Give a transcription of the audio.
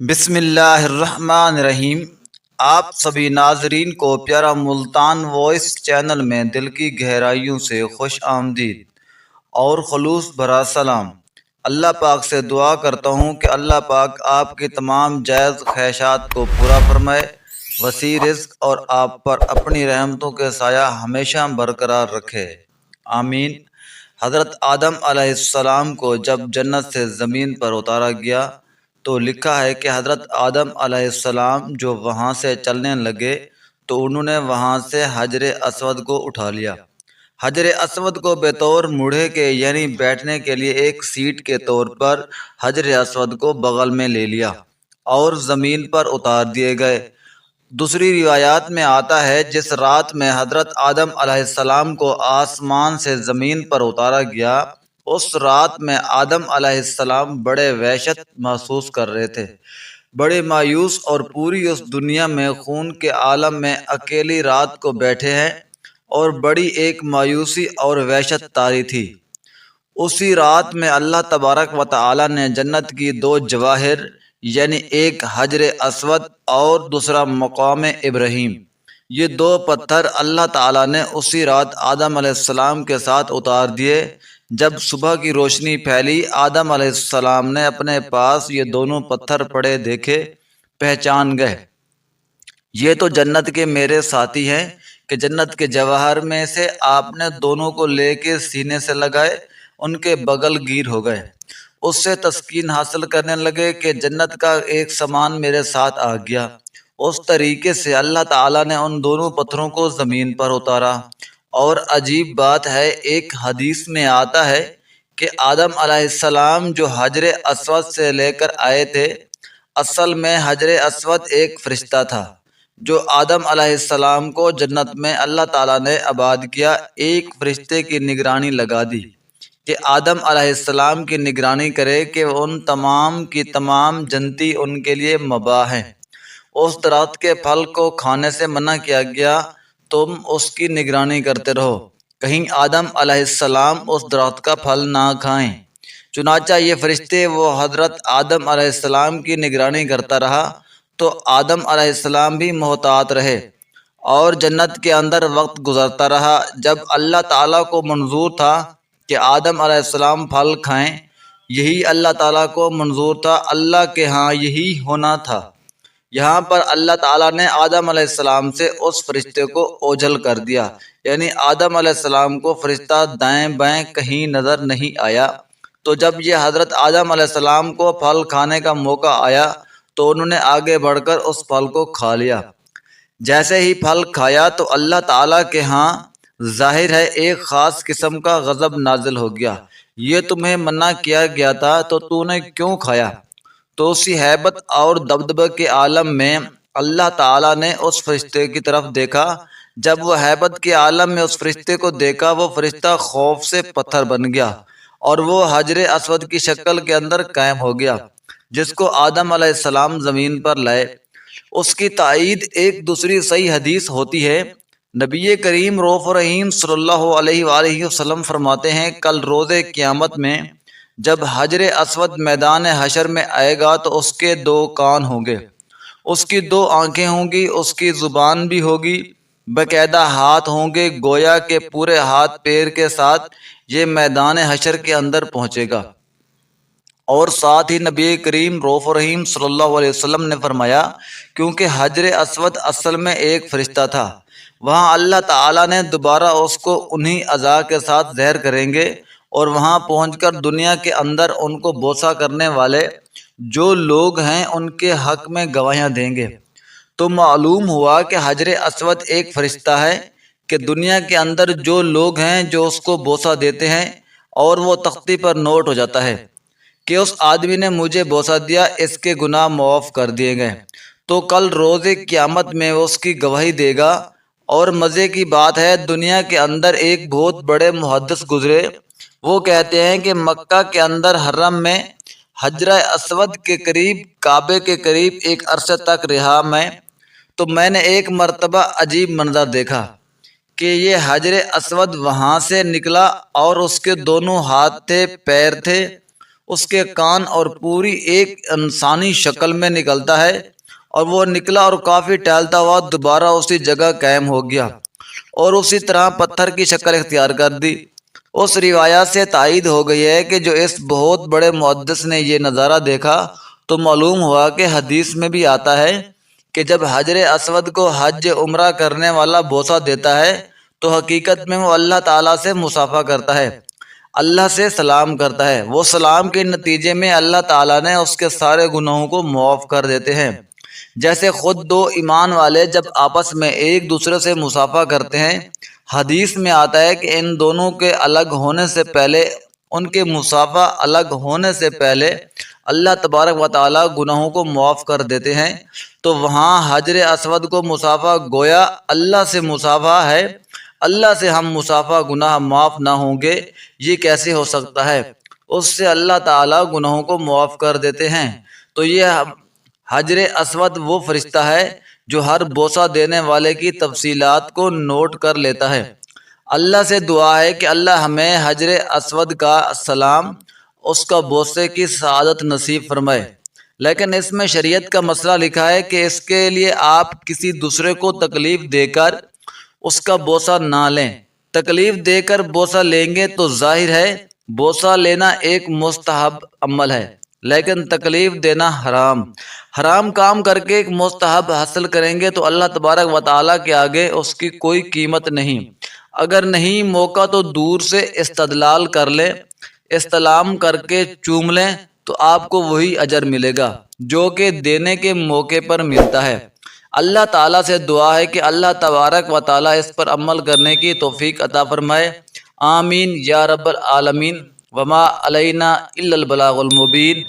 بسم اللہ الرحمن الرحیم۔ آپ سبھی ناظرین کو پیارا ملتان وائس چینل میں دل کی گہرائیوں سے خوش آمدید اور خلوص بھرا سلام۔ اللہ پاک سے دعا کرتا ہوں کہ اللہ پاک آپ کی تمام جائز خواہشات کو پورا فرمائے، وسیع رزق اور آپ پر اپنی رحمتوں کے سایہ ہمیشہ برقرار رکھے، آمین۔ حضرت آدم علیہ السلام کو جب جنت سے زمین پر اتارا گیا تو لکھا ہے کہ حضرت آدم علیہ السلام جو وہاں سے چلنے لگے تو انہوں نے وہاں سے حجر اسود کو اٹھا لیا۔ حجر اسود کو بطور مڑھے کے یعنی بیٹھنے کے لیے ایک سیٹ کے طور پر حجر اسود کو بغل میں لے لیا اور زمین پر اتار دیے گئے۔ دوسری روایات میں آتا ہے جس رات میں حضرت آدم علیہ السلام کو آسمان سے زمین پر اتارا گیا، اس رات میں آدم علیہ السلام بڑے وحشت محسوس کر رہے تھے، بڑے مایوس، اور پوری اس دنیا میں خون کے عالم میں اکیلی رات کو بیٹھے ہیں اور بڑی ایک مایوسی اور وحشت طاری تھی۔ اسی رات میں اللہ تبارک و تعالی نے جنت کی دو جواہر یعنی ایک حجر اسود اور دوسرا مقام ابراہیم، یہ دو پتھر اللہ تعالیٰ نے اسی رات آدم علیہ السلام کے ساتھ اتار دیے۔ جب صبح کی روشنی پھیلی، آدم علیہ السلام نے اپنے پاس یہ دونوں پتھر پڑے دیکھے، پہچان گئے یہ تو جنت کے میرے ساتھی ہیں کہ جنت کے جواہر میں سے آپ نے دونوں کو لے کے سینے سے لگائے، ان کے بغل گیر ہو گئے۔ اس سے تسکین حاصل کرنے لگے کہ جنت کا ایک سامان میرے ساتھ آ گیا۔ اس طریقے سے اللہ تعالیٰ نے ان دونوں پتھروں کو زمین پر اتارا۔ اور عجیب بات ہے، ایک حدیث میں آتا ہے کہ آدم علیہ السلام جو حجر اسود سے لے کر آئے تھے، اصل میں حجر اسود ایک فرشتہ تھا جو آدم علیہ السلام کو جنت میں اللہ تعالیٰ نے آباد کیا۔ ایک فرشتے کی نگرانی لگا دی کہ آدم علیہ السلام کی نگرانی کرے کہ ان تمام کی تمام جنتی ان کے لیے مباح ہیں۔ اس درخت کے پھل کو کھانے سے منع کیا گیا، تم اس کی نگرانی کرتے رہو، کہیں آدم علیہ السلام اس درخت کا پھل نہ کھائیں۔ چنانچہ یہ فرشتے وہ حضرت آدم علیہ السلام کی نگرانی کرتا رہا تو آدم علیہ السلام بھی محتاط رہے اور جنت کے اندر وقت گزرتا رہا۔ جب اللہ تعالیٰ کو منظور تھا کہ آدم علیہ السلام پھل کھائیں، یہی اللہ تعالیٰ کو منظور تھا، اللہ کے ہاں یہی ہونا تھا۔ یہاں پر اللہ تعالیٰ نے آدم علیہ السلام سے اس فرشتے کو اوجھل کر دیا، یعنی آدم علیہ السلام کو فرشتہ دائیں بائیں کہیں نظر نہیں آیا۔ تو جب یہ حضرت آدم علیہ السلام کو پھل کھانے کا موقع آیا تو انہوں نے آگے بڑھ کر اس پھل کو کھا لیا۔ جیسے ہی پھل کھایا تو اللہ تعالیٰ کے ہاں ظاہر ہے ایک خاص قسم کا غضب نازل ہو گیا، یہ تمہیں منع کیا گیا تھا تو نے کیوں کھایا؟ تو اسی ہیبت اور دبدبے کے عالم میں اللہ تعالیٰ نے اس فرشتے کی طرف دیکھا۔ جب وہ ہیبت کے عالم میں اس فرشتے کو دیکھا، وہ فرشتہ خوف سے پتھر بن گیا اور وہ حجر اسود کی شکل کے اندر قائم ہو گیا جس کو آدم علیہ السلام زمین پر لائے۔ اس کی تائید ایک دوسری صحیح حدیث ہوتی ہے۔ نبی کریم رؤوف رحیم صلی اللہ علیہ وآلہ وسلم فرماتے ہیں، کل روز قیامت میں جب حجر اسود میدان حشر میں آئے گا تو اس کے دو کان ہوں گے، اس کی دو آنکھیں ہوں گی، اس کی زبان بھی ہوگی، باقاعدہ ہاتھ ہوں گے، گویا کہ پورے ہاتھ پیر کے ساتھ یہ میدان حشر کے اندر پہنچے گا۔ اور ساتھ ہی نبی کریم رؤوف رحیم صلی اللہ علیہ وسلم نے فرمایا، کیونکہ حجر اسود اصل میں ایک فرشتہ تھا، وہاں اللہ تعالیٰ نے دوبارہ اس کو انہی اعضاء کے ساتھ ظاہر کریں گے اور وہاں پہنچ کر دنیا کے اندر ان کو بوسہ کرنے والے جو لوگ ہیں ان کے حق میں گواہیاں دیں گے۔ تو معلوم ہوا کہ حجر اسود ایک فرشتہ ہے کہ دنیا کے اندر جو لوگ ہیں جو اس کو بوسہ دیتے ہیں اور وہ تختی پر نوٹ ہو جاتا ہے کہ اس آدمی نے مجھے بوسہ دیا، اس کے گناہ معاف کر دیے گئے۔ تو کل روز قیامت میں وہ اس کی گواہی دے گا۔ اور مزے کی بات ہے، دنیا کے اندر ایک بہت بڑے محدث گزرے، وہ کہتے ہیں کہ مکہ کے اندر حرم میں حجر اسود کے قریب، کعبے کے قریب ایک عرصے تک رہا میں، تو میں نے ایک مرتبہ عجیب منظر دیکھا کہ یہ حجر اسود وہاں سے نکلا اور اس کے دونوں ہاتھ تھے، پیر تھے، اس کے کان اور پوری ایک انسانی شکل میں نکلتا ہے، اور وہ نکلا اور کافی ٹہلتا ہوا دوبارہ اسی جگہ قائم ہو گیا اور اسی طرح پتھر کی شکل اختیار کر دی۔ اس روایت سے تائید ہو گئی ہے کہ جو اس بہت بڑے محدث نے یہ نظارہ دیکھا تو معلوم ہوا کہ حدیث میں بھی آتا ہے کہ جب حجر اسود کو حج عمرہ کرنے والا بوسہ دیتا ہے تو حقیقت میں وہ اللہ تعالیٰ سے مصافحہ کرتا ہے، اللہ سے سلام کرتا ہے۔ وہ سلام کے نتیجے میں اللہ تعالیٰ نے اس کے سارے گناہوں کو معاف کر دیتے ہیں، جیسے خود دو ایمان والے جب آپس میں ایک دوسرے سے مصافحہ کرتے ہیں۔ حدیث میں آتا ہے کہ ان دونوں کے الگ ہونے سے پہلے، ان کے مصافحہ الگ ہونے سے پہلے اللہ تبارک و تعالیٰ گناہوں کو معاف کر دیتے ہیں۔ تو وہاں حجر اسود کو مصافحہ گویا اللہ سے مصافحہ ہے، اللہ سے ہم مصافحہ گناہ معاف نہ ہوں گے، یہ کیسے ہو سکتا ہے؟ اس سے اللہ تعالیٰ گناہوں کو معاف کر دیتے ہیں۔ تو یہ حجر اسود وہ فرشتہ ہے جو ہر بوسہ دینے والے کی تفصیلات کو نوٹ کر لیتا ہے۔ اللہ سے دعا ہے کہ اللہ ہمیں حجر اسود کا سلام، اس کا بوسے کی سعادت نصیب فرمائے۔ لیکن اس میں شریعت کا مسئلہ لکھا ہے کہ اس کے لیے آپ کسی دوسرے کو تکلیف دے کر اس کا بوسہ نہ لیں۔ تکلیف دے کر بوسہ لیں گے تو ظاہر ہے بوسہ لینا ایک مستحب عمل ہے، لیکن تکلیف دینا حرام کام کر کے ایک مستحب حاصل کریں گے تو اللہ تبارک و تعالیٰ کے آگے اس کی کوئی قیمت نہیں۔ اگر نہیں موقع تو دور سے استدلال کر لیں، استلام کر کے چوم لیں تو آپ کو وہی اجر ملے گا جو کہ دینے کے موقع پر ملتا ہے۔ اللہ تعالیٰ سے دعا ہے کہ اللہ تبارک و تعالیٰ اس پر عمل کرنے کی توفیق عطا فرمائے، آمین یا رب العالمین۔ وما علینا الا البلاغ المبین۔